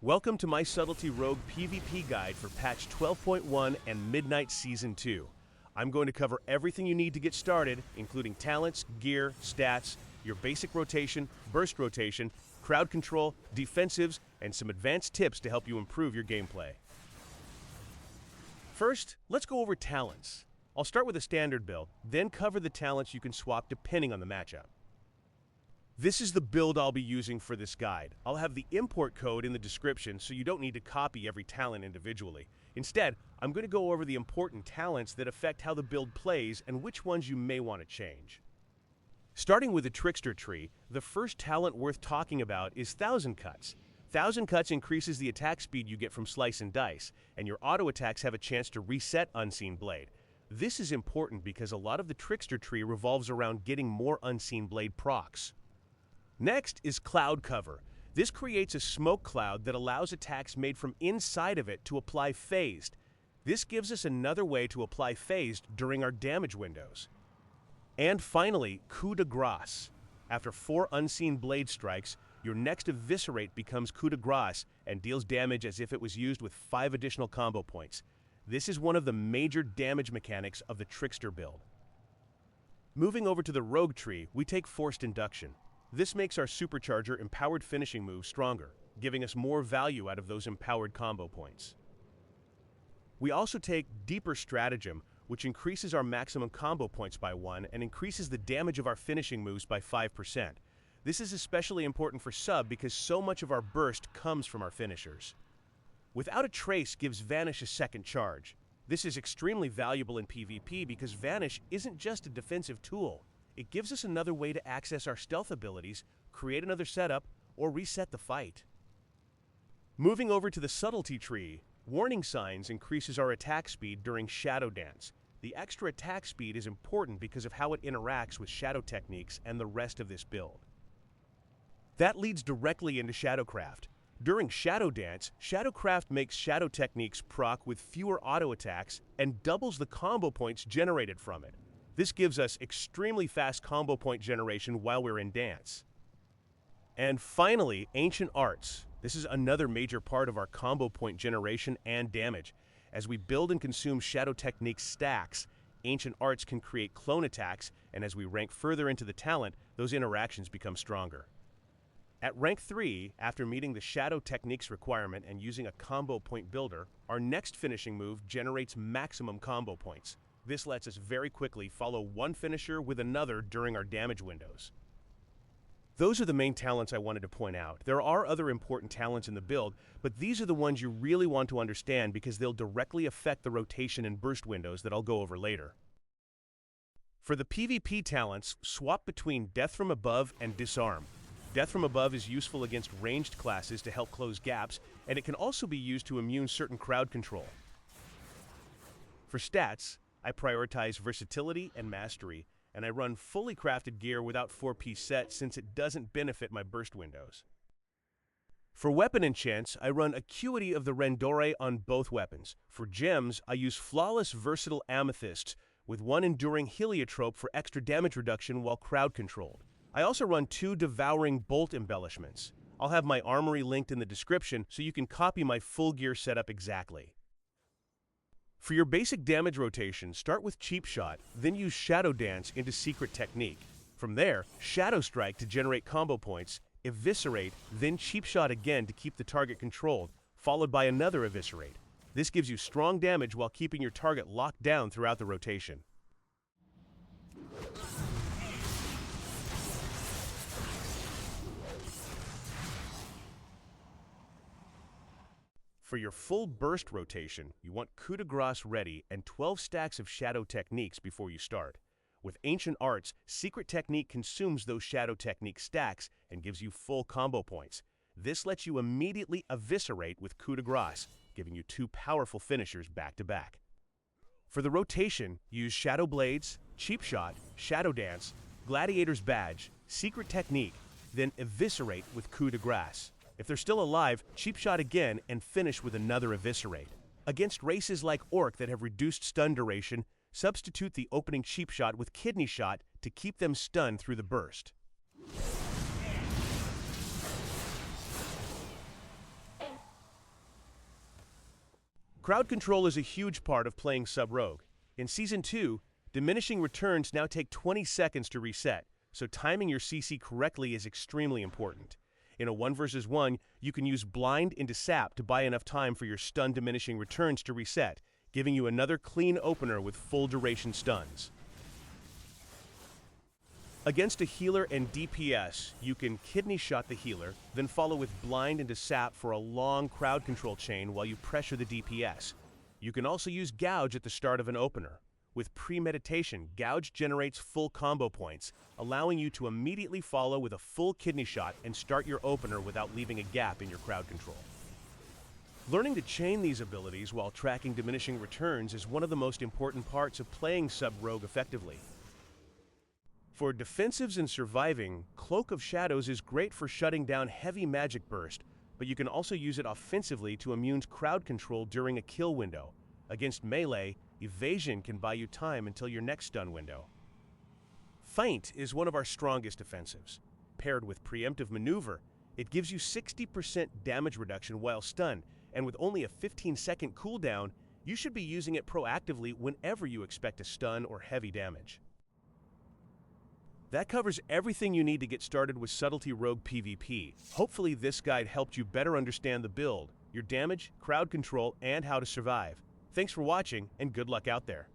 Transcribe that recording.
Welcome to my Subtlety Rogue PvP guide for patch 12.1 and Midnight Season 2. I'm going to cover everything you need to get started, including talents, gear, stats, your basic rotation, burst rotation, crowd control, defensives, and some advanced tips to help you improve your gameplay. First, let's go over talents. I'll start with a standard build, then cover the talents you can swap depending on the matchup. This is the build I'll be using for this guide. I'll have the import code in the description so you don't need to copy every talent individually. Instead, I'm going to go over the important talents that affect how the build plays and which ones you may want to change. Starting with the Trickster tree, the first talent worth talking about is Thousand Cuts. Thousand Cuts increases the attack speed you get from Slice and Dice, and your auto attacks have a chance to reset Unseen Blade. This is important because a lot of the Trickster tree revolves around getting more Unseen Blade procs. Next is Cloud Cover. This creates a smoke cloud that allows attacks made from inside of it to apply phased. This gives us another way to apply phased during our damage windows. And finally, Coup de Grace. After 4 Unseen Blade strikes, your next Eviscerate becomes Coup de Grace and deals damage as if it was used with 5 additional combo points. This is one of the major damage mechanics of the Trickster build. Moving over to the Rogue tree, we take Forced Induction. This makes our Supercharger empowered finishing moves stronger, giving us more value out of those empowered combo points. We also take Deeper Stratagem, which increases our maximum combo points by 1 and increases the damage of our finishing moves by 5%. This is especially important for sub because so much of our burst comes from our finishers. Without a Trace gives Vanish a second charge. This is extremely valuable in PvP because Vanish isn't just a defensive tool. It gives us another way to access our stealth abilities, create another setup, or reset the fight. Moving over to the Subtlety tree, Warning Signs increases our attack speed during Shadow Dance. The extra attack speed is important because of how it interacts with shadow techniques and the rest of this build. That leads directly into Shadowcraft. During Shadow Dance, Shadowcraft makes shadow techniques proc with fewer auto attacks and doubles the combo points generated from it. This gives us extremely fast combo point generation while we're in dance. And finally, Ancient Arts. This is another major part of our combo point generation and damage. As we build and consume shadow technique stacks, Ancient Arts can create clone attacks, and as we rank further into the talent, those interactions become stronger. At rank 3, after meeting the shadow techniques requirement and using a combo point builder, our next finishing move generates maximum combo points. This lets us very quickly follow one finisher with another during our damage windows. Those are the main talents I wanted to point out. There are other important talents in the build, but these are the ones you really want to understand because they'll directly affect the rotation and burst windows that I'll go over later. For the PvP talents, swap between Death from Above and Disarm. Death from Above is useful against ranged classes to help close gaps, and it can also be used to immune certain crowd control. For stats, I prioritize Versatility and Mastery, and I run fully crafted gear without 4-piece set since it doesn't benefit my burst windows. For weapon enchants, I run Acuity of the Rendore on both weapons. For gems, I use Flawless Versatile Amethysts with 1 Enduring Heliotrope for extra damage reduction while crowd controlled. I also run 2 Devouring Bolt embellishments. I'll have my Armory linked in the description so you can copy my full gear setup exactly. For your basic damage rotation, start with Cheap Shot, then use Shadow Dance into Secret Technique. From there, Shadow Strike to generate combo points, Eviscerate, then Cheap Shot again to keep the target controlled, followed by another Eviscerate. This gives you strong damage while keeping your target locked down throughout the rotation. For your full burst rotation, you want Coup de Grace ready and 12 stacks of shadow techniques before you start. With Ancient Arts, Secret Technique consumes those shadow technique stacks and gives you full combo points. This lets you immediately eviscerate with Coup de Grace, giving you 2 powerful finishers back to back. For the rotation, use Shadow Blades, Cheap Shot, Shadow Dance, Gladiator's Badge, Secret Technique, then eviscerate with Coup de Grace. If they're still alive, Cheap Shot again and finish with another Eviscerate. Against races like Orc that have reduced stun duration, substitute the opening Cheap Shot with Kidney Shot to keep them stunned through the burst. Crowd control is a huge part of playing Sub-Rogue. In Season 2, diminishing returns now take 20 seconds to reset, so timing your CC correctly is extremely important. In a 1 versus 1, you can use Blind into Sap to buy enough time for your stun diminishing returns to reset, giving you another clean opener with full duration stuns. Against a healer and DPS, you can kidney shot the healer, then follow with Blind into Sap for a long crowd control chain while you pressure the DPS. You can also use Gouge at the start of an opener. With premeditation, Gouge generates full combo points, allowing you to immediately follow with a full kidney shot and start your opener without leaving a gap in your crowd control. Learning to chain these abilities while tracking diminishing returns is one of the most important parts of playing Sub-Rogue effectively. For defensives and surviving, Cloak of Shadows is great for shutting down heavy magic burst, but you can also use it offensively to immune crowd control during a kill window. Against melee, Evasion can buy you time until your next stun window. Feint is one of our strongest offensives. Paired with Preemptive Maneuver, it gives you 60% damage reduction while stunned, and with only a 15-second cooldown, you should be using it proactively whenever you expect a stun or heavy damage. That covers everything you need to get started with Subtlety Rogue PvP. Hopefully this guide helped you better understand the build, your damage, crowd control, and how to survive. Thanks for watching, and good luck out there.